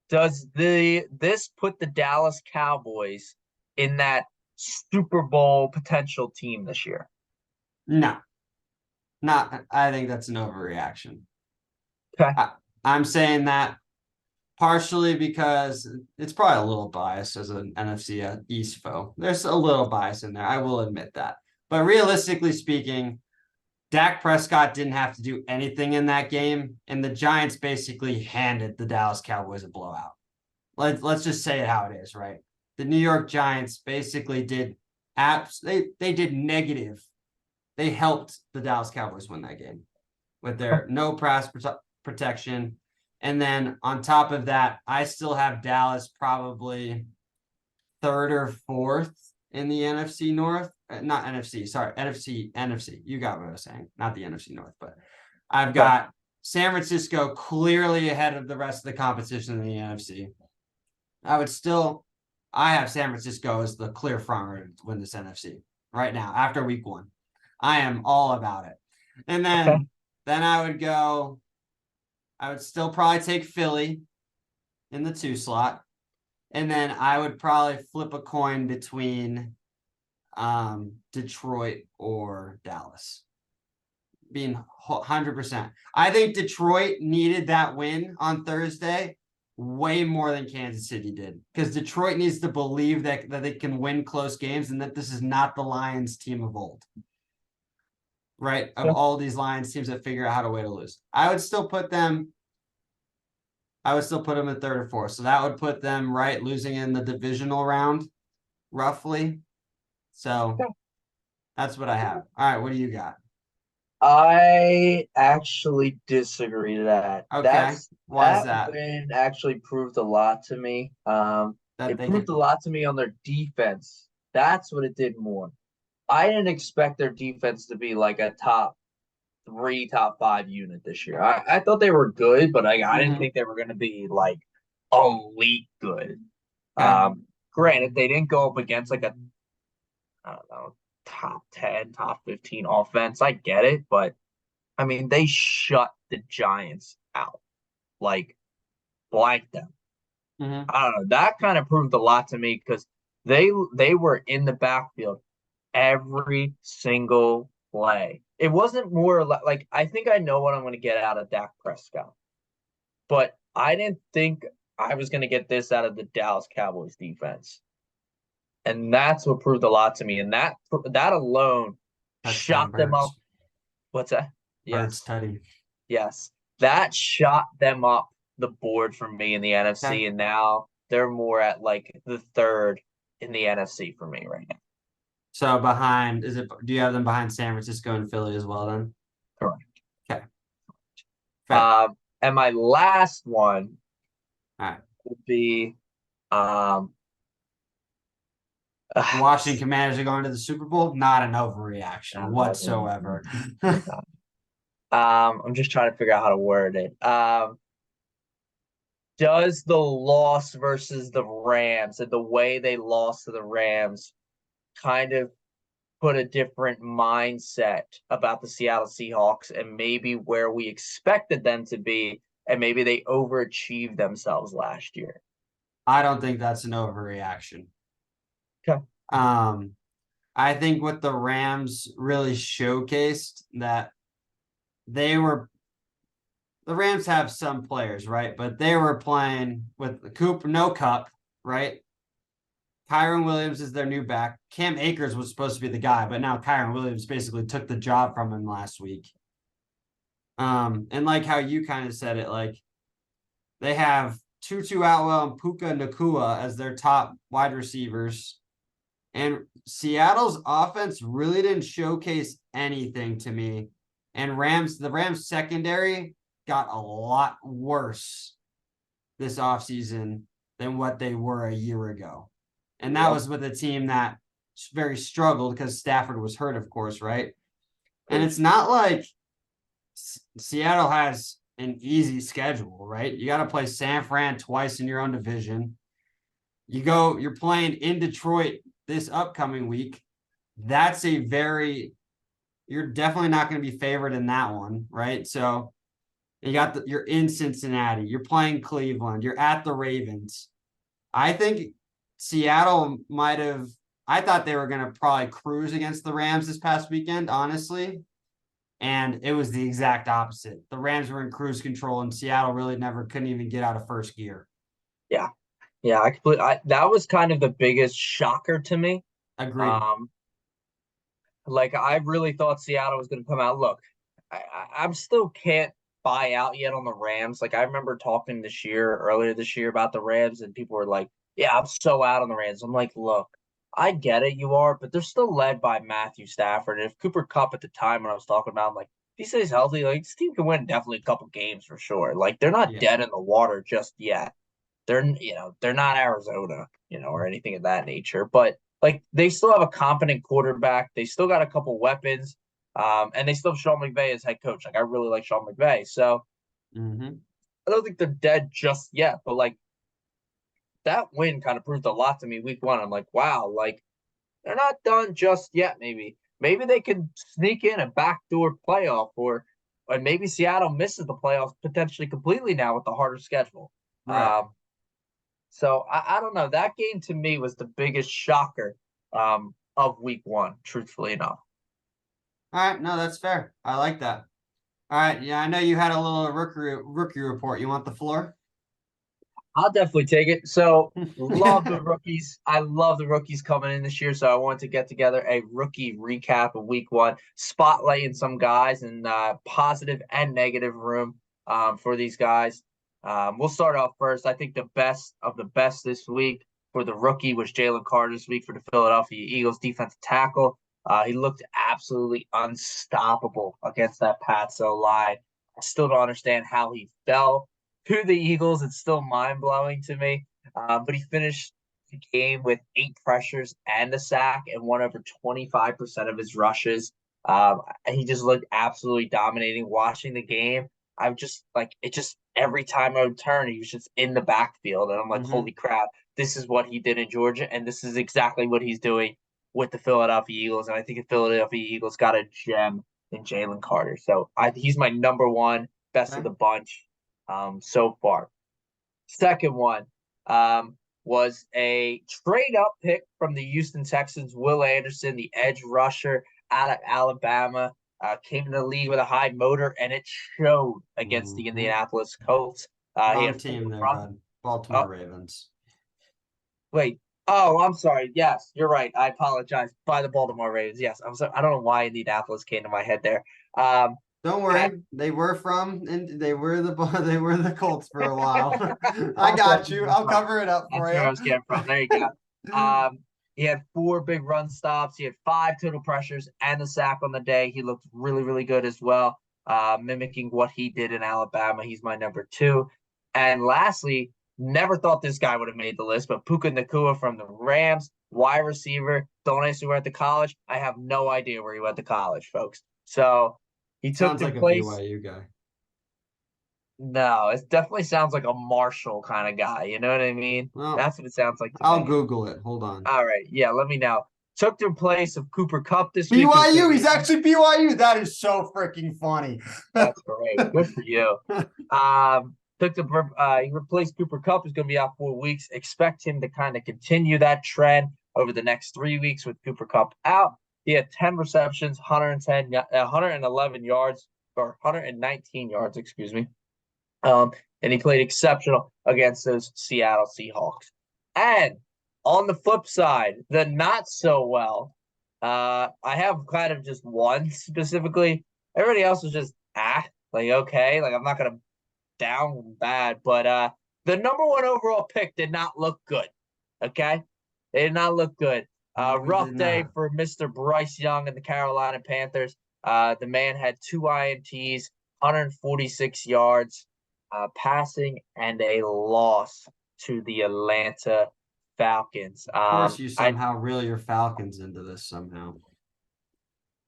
does this put the Dallas Cowboys in that Super Bowl potential team this year? No, not. I think that's an overreaction. Okay. I'm saying that partially because it's probably a little biased as an NFC East foe. There's a little bias in there. I will admit that. But realistically speaking, Dak Prescott didn't have to do anything in that game, and the Giants basically handed the Dallas Cowboys a blowout. Let's just say it how it is, right? The New York Giants basically did they did negative. They helped the Dallas Cowboys win that game with their no pass protection. And then on top of that, I still have Dallas probably third or fourth in the NFC North. Not NFC, sorry, NFC. You got what I was saying, not the NFC North, but I've got San Francisco clearly ahead of the rest of the competition in the NFC. I have San Francisco as the clear front runner to win this NFC right now after week 1. I am all about it. And then I would still probably take Philly in the 2 slot. And then I would probably flip a coin between Detroit or Dallas. Being 100%. I think Detroit needed that win on Thursday way more than Kansas City did, because Detroit needs to believe that they can win close games and that this is not the Lions team of old. Right? Of all these Lions teams that figure out how to way to lose. I would still put them at third or fourth. So that would put them right losing in the divisional round, roughly. So that's what I have. All right, what do you got? I actually disagree to that. Okay. Why is that? Win actually proved a lot to me. That It they proved a can. lot to me on their defense. That's what it did more. I didn't expect their defense to be like a top 3, top 5 unit this year. I thought they were good, but I didn't think they were going to be like elite good. Okay. Granted, they didn't go up against like a, I don't know, top 10, top 15 offense. I get it, but I mean, they shut the Giants out, like blanked them. Mm-hmm. I don't know. That kind of proved a lot to me because they were in the backfield every single play. It wasn't more like I think I know what I'm going to get out of Dak Prescott, but I didn't think I was going to get this out of the Dallas Cowboys defense. And that's what proved a lot to me. And that alone Touchdown shot them up. birds. What's that? Birds Yes. tutty. Yes. That shot them up the board for me in the Okay. NFC. And now they're more at like the third in the NFC for me right now. So do you have them behind San Francisco and Philly as well then? Correct. Okay. Fair. And my last one All right. would be um Washington Commanders are going to the Super Bowl. Not an overreaction whatsoever. I'm just trying to figure out how to word it. Does the loss versus the Rams and the way they lost to the Rams kind of put a different mindset about the Seattle Seahawks and maybe where we expected them to be, and maybe they overachieved themselves last year? I don't think that's an overreaction. Okay. I think what the Rams really showcased that the Rams have some players, right? But they were playing with the no Cup, right? Kyren Williams is their new back. Cam Akers was supposed to be the guy, but now Kyren Williams basically took the job from him last week. And like how you kind of said it, like they have Tutu Atwell and Puka Nacua as their top wide receivers. And Seattle's offense really didn't showcase anything to me. And the Rams secondary got a lot worse this offseason than what they were a year ago. And that was with a team that very struggled because Stafford was hurt, of course, right? And it's not like Seattle has an easy schedule, right? You got to play San Fran twice in your own division. You're playing in Detroit this upcoming week. You're definitely not going to be favored in that one, right? So you're in Cincinnati, you're playing Cleveland, you're at the Ravens. I think Seattle I thought they were going to probably cruise against the Rams this past weekend, honestly. And it was the exact opposite. The Rams were in cruise control and Seattle really couldn't even get out of first gear. Yeah. Yeah, that was kind of the biggest shocker to me. Agreed. Like I really thought Seattle was going to come out. Look, I'm still can't buy out yet on the Rams. Like I remember talking earlier this year about the Rams, and people were like, "Yeah, I'm so out on the Rams." I'm like, "Look, I get it, you are, but they're still led by Matthew Stafford. And if Cooper Kupp at the time when I was talking about, I'm like, if he stays healthy, like this team can win definitely a couple games for sure. Like they're not dead in the water just yet. They're not Arizona, or anything of that nature, but like they still have a competent quarterback. They still got a couple weapons. And they still have Sean McVay as head coach. Like I really like Sean McVay. So I don't think they're dead just yet, but like that win kind of proved a lot to me week one. I'm like, wow, like they're not done just yet. Maybe they can sneak in a backdoor playoff, and maybe Seattle misses the playoffs potentially completely now with the harder schedule. Right. So I don't know. That game to me was the biggest shocker of week one, truthfully enough. All right. No, that's fair. I like that. All right. Yeah, I know you had a little rookie report. You want the floor? I'll definitely take it. So love the rookies. I love the rookies coming in this year. So I wanted to get together a rookie recap of week one, spotlighting some guys in positive and negative room for these guys. We'll start off first. I think the best of the best this week for the rookie was Jalen Carter this week for the Philadelphia Eagles defensive tackle. He looked absolutely unstoppable against that Pats line. I still don't understand how he fell to the Eagles. It's still mind-blowing to me. But he finished the game with 8 pressures and a sack and won over 25% of his rushes. He just looked absolutely dominating. Watching the game, I'm just like, every time I would turn, he was just in the backfield. And I'm like, holy crap, this is what he did in Georgia. And this is exactly what he's doing with the Philadelphia Eagles. And I think the Philadelphia Eagles got a gem in Jalen Carter. So he's my number one, best of the bunch so far. Second one was a trade up pick from the Houston Texans, Will Anderson, the edge rusher out of Alabama. Came in the league with a high motor, and it showed against the Indianapolis Colts. Wrong team there, bud. Baltimore Ravens. Wait, Oh, I'm sorry. Yes, you're right. I apologize. By the Baltimore Ravens. Yes, I'm sorry. I don't know why Indianapolis came to my head there. Um, Don't that, worry, they were from and they were the they were the Colts for a while. I also, got you. I'll cover it up for that's where I was getting from. There you go. you. He had 4 big run stops. He had 5 total pressures and a sack on the day. He looked really, really good as well, mimicking what he did in Alabama. He's my number 2. And lastly, never thought this guy would have made the list, but Puka Nakua from the Rams, wide receiver. Don't ask me where at the college. I have no idea where he went to college, folks. So he took Sounds the like a place. BYU guy. No, it definitely sounds like a Marshall kind of guy. You know what I mean? Well, That's what it sounds like to I'll me. Google it. Hold on. All right. Yeah, let me know. Took the place of Cooper Cup this week. BYU. He's actually BYU. That is so freaking funny. That's great. Good for you. He replaced Cooper Cup. He's going to be out 4 weeks. Expect him to kind of continue that trend over the next 3 weeks with Cooper Cup out. He had 10 receptions, 111 yards, or 119 yards, excuse me. And he played exceptional against those Seattle Seahawks. And on the flip side, the not so well, I have kind of just one specifically. Everybody else was just like okay, like I'm not gonna down bad, but the number 1 overall pick did not look good. Okay, they did not look good. No, he Rough did day not. for Mr. Bryce Young and the Carolina Panthers. The man had 2 INTs, 146 yards, passing, and a loss to the Atlanta Falcons. Of course, you I somehow reel your Falcons into this somehow.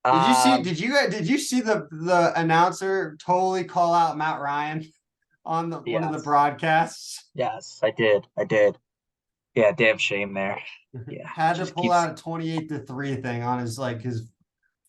Did you see? um Did you see the announcer totally call out Matt Ryan on the one of the yes, broadcasts? yes, I did. Yeah, damn shame there. Yeah, Had to just pull keeps out a 28-3 thing on his the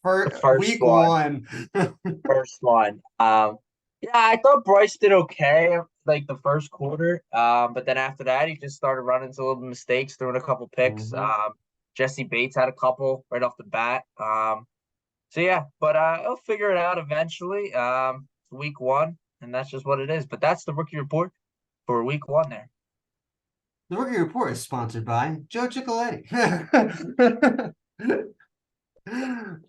first first week one. one. First one. Yeah, I thought Bryce did okay like the first quarter. But then after that, he just started running into little mistakes, throwing a couple picks. Mhm. Jesse Bates had a couple right off the bat. So yeah, but he'll figure it out eventually. It's week 1, and that's just what it is. But that's the rookie report for week 1 there. The rookie report is sponsored by Joe Cicoletti. All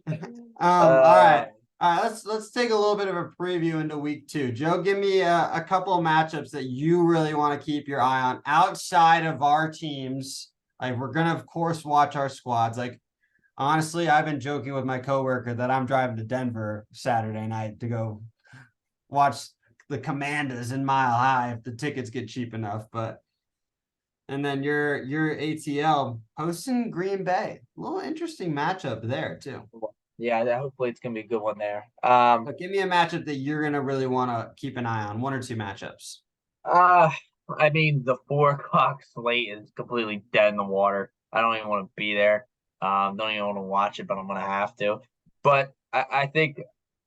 Uh, right. All right, let's take a little bit of a preview into week 2. Joe, give me a couple of matchups that you really want to keep your eye on outside of our teams. Like we're gonna, of course, watch our squads. Like honestly, I've been joking with my coworker that I'm driving to Denver Saturday night to go watch the Commanders in Mile High if the tickets get cheap enough. But and then your ATL hosting Green Bay. A little interesting matchup there too. yeah, hopefully it's gonna be a good one there. But give me a matchup that you're gonna really want to keep an eye on. 1 or 2 matchups. Uh, I mean, the 4 o'clock slate is completely dead in the water. I don't even want to be there. Don't even want to watch it, but I'm gonna have to. But I think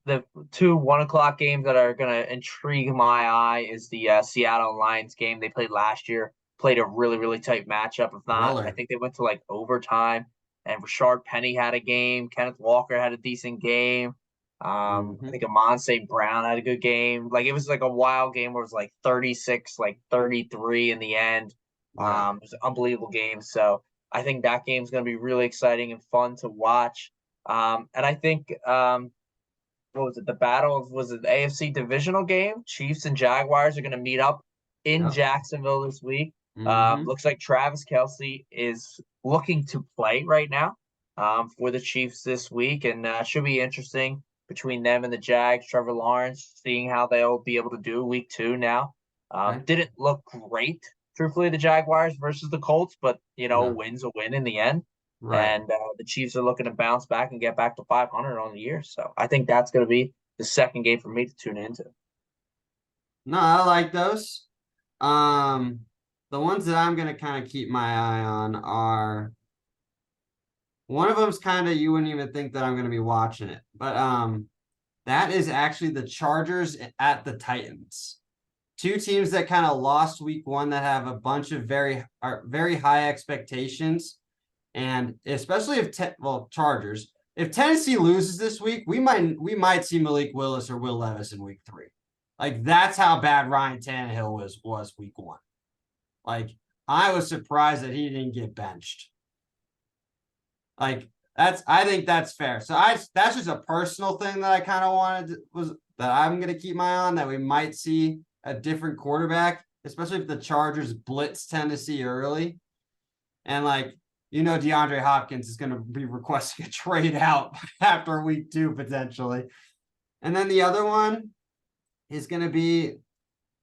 the 2 1 o'clock games that are gonna intrigue my eye is the Seattle Lions game they played last year. Played a really, really tight matchup. If not, I Thriller. think they went to like overtime. And Rashard Penny had a game. Kenneth Walker had a decent game. I Mm-hmm. think Amon St. Brown had a good game. Like it was like a wild game where it was like 36, like 33 in the end. Right. It was an unbelievable game. So I think that game's gonna be really exciting and fun to watch. And I think what was it? The battle was it the AFC divisional game? Chiefs and Jaguars are gonna meet up in Yep. Jacksonville this week. Mm-hmm. Looks like Travis Kelce is looking to play right now for the Chiefs this week, and should be interesting between them and the Jags. Trevor Lawrence, seeing how they'll be able to do week 2 now. Okay. Didn't look great, truthfully, the Jaguars versus the Colts, but No. win's a win in the end. Right. And the Chiefs are looking to bounce back and get back to 500 on the year. So I think that's going to be the second game for me to tune into. No, I like those. Um, the ones that I'm gonna kind of keep my eye on are one of them's kind of you wouldn't even think that I'm gonna be watching it, but that is actually the Chargers at the Titans. 2 teams that kind of lost week 1 that have a bunch of very high expectations. And especially if Chargers, if Tennessee loses this week, we might see Malik Willis or Will Levis in week 3. Like that's how bad Ryan Tannehill was week 1. Like I was surprised that he didn't get benched. Like I think that's fair. So that's just a personal thing that I kind of was that I'm gonna keep my eye on, that we might see a different quarterback, especially if the Chargers blitz Tennessee early. And DeAndre Hopkins is gonna be requesting a trade out after week 2 potentially. And then the other one is gonna be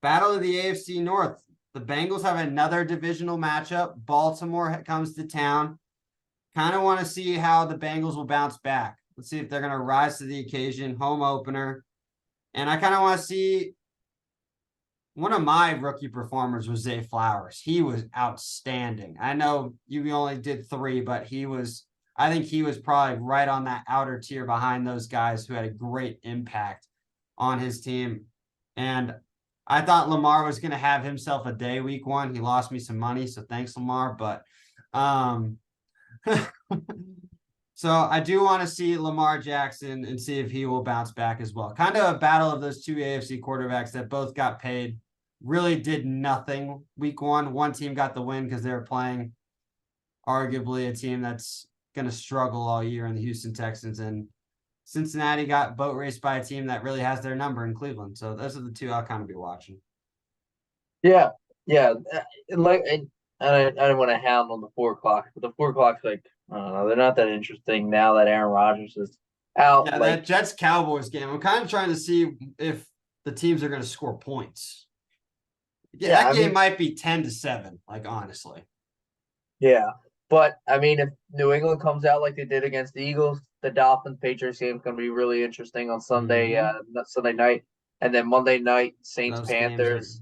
Battle of the AFC North. The Bengals have another divisional matchup. Baltimore comes to town. Kind of want to see how the Bengals will bounce back. Let's see if they're going to rise to the occasion. Home opener. And I kind of want to see, one of my rookie performers was Zay Flowers. He was outstanding. I know you only did 3, but I think he was probably right on that outer tier behind those guys who had a great impact on his team. And I thought Lamar was going to have himself a day week 1. He lost me some money, so thanks, Lamar. But so I do want to see Lamar Jackson and see if he will bounce back as well. Kind of a battle of those 2 AFC quarterbacks that both got paid, really did nothing week 1. One team got the win because they were playing arguably a team that's going to struggle all year in the Houston Texans, and Cincinnati got boat raced by a team that really has their number in Cleveland. So those are the 2 I'll kind of be watching. Yeah. I don't want to hound on the 4 o'clock, but the 4 o'clock's like, I don't know, they're not that interesting now that Aaron Rodgers is out. Yeah, that Jets Cowboys game, I'm kind of trying to see if the teams are going to score points. Yeah, that game might be 10-7, honestly. Yeah, but I mean, if New England comes out like they did against the Eagles, the Dolphins Patriots game is going to be really interesting on Sunday, Sunday night, and then Monday night Saints Panthers.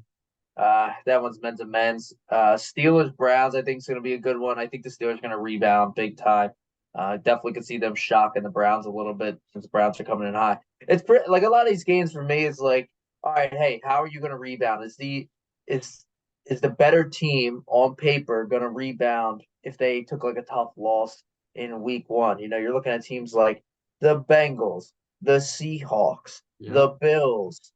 That one's men's and men's. Steelers Browns, I think is going to be a good one. I think the Steelers are going to rebound big time. Definitely could see them shocking the Browns a little bit since the Browns are coming in high. It's a lot of these games for me is like, all right, hey, how are you going to rebound? Is the better team on paper going to rebound if they took a tough loss in week 1? You're looking at teams like the Bengals, the Seahawks, the Bills,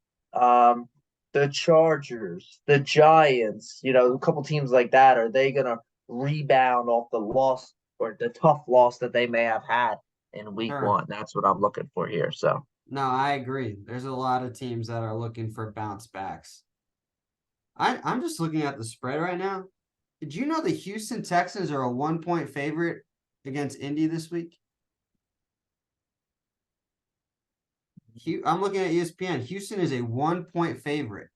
the Chargers, the Giants, a couple teams like that. Are they going to rebound off the loss or the tough loss that they may have had in week 1? That's what I'm looking for here. So, no, I agree. There's a lot of teams that are looking for bounce backs. I'm just looking at the spread right now. Did you know the Houston Texans are a 1-point favorite against Indy this week? I'm looking at ESPN. Houston is a 1-point favorite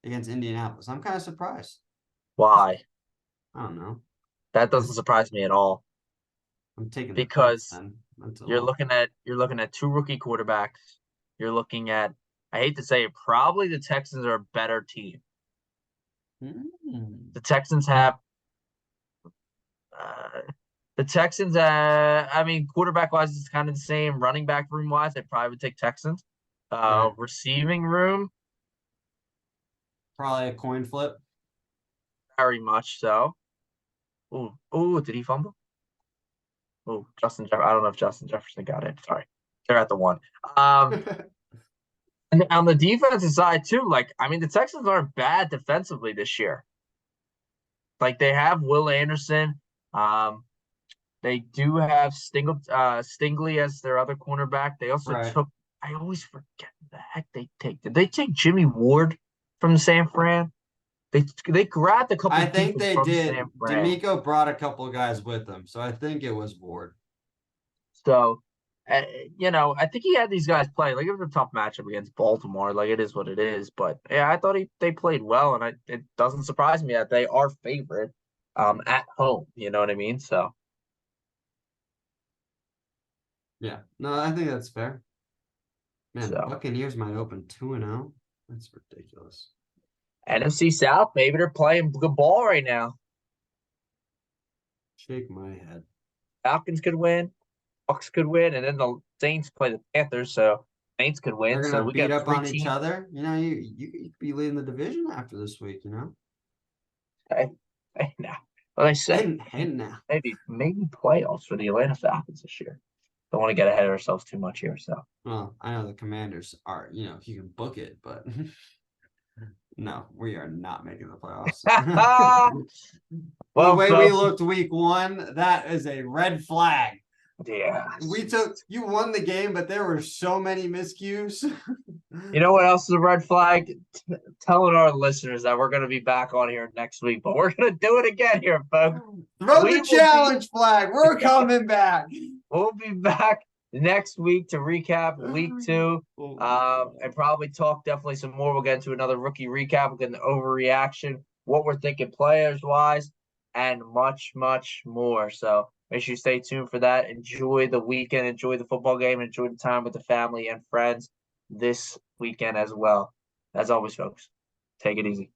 against Indianapolis. I'm kind of surprised. Why? I don't know. That doesn't surprise me at all. I'm taking because you're looking at 2 rookie quarterbacks. You're looking at, I hate to say it, probably the Texans are a better team. The Texans have quarterback wise, it's kind of the same. Running back room wise, they probably would take Texans. Receiving room, probably a coin flip. Very much so. Oh, did he fumble? Oh, Justin Jefferson. I don't know if Justin Jefferson got it. Sorry, they're at the 1. And on the defensive side too, the Texans aren't bad defensively this year. They have Will Anderson. They do have Stingley as their other cornerback. They also took. I always forget the heck they take. Did they take Jimmy Ward from San Fran? They grabbed a couple. I think they did. D'Amico brought a couple of guys with them, so I think it was Ward. So, I think he had these guys play. It was a tough matchup against Baltimore. It is what it is. But yeah, I thought they played well, and it doesn't surprise me that they are favored at home. You know what I mean? So. Yeah, no, I think that's fair. Man, the Buccaneers might open 2-0. That's ridiculous. NFC South, maybe they're playing good ball right now. Shake my head. Falcons could win, Bucs could win, and then the Saints play the Panthers, so Saints could win. They're gonna beat up on each other. You could be leading the division after this week. Hey, now. Well, I said, hey, now. Maybe playoffs for the Atlanta Falcons this year. Don't want to get ahead of ourselves too much here. So. Well, I know the Commanders are. You can book it, but No, we are not making the playoffs. The Well, way we folks, looked week 1, that is a red flag. yeah. You won the game, but there were so many miscues. You know what else is a red flag? Telling our listeners that we're going to be back on here next week, but we're going to do it again here, folks. Throw We the will challenge flag. We're coming back. We'll be back next week to recap week 2, and probably talk definitely some more. We'll get into another rookie recap. We'll get into overreaction, what we're thinking players wise, and much, much more. So make sure you stay tuned for that. Enjoy the weekend, enjoy the football game, enjoy the time with the family and friends this weekend as well. As always, folks, take it easy.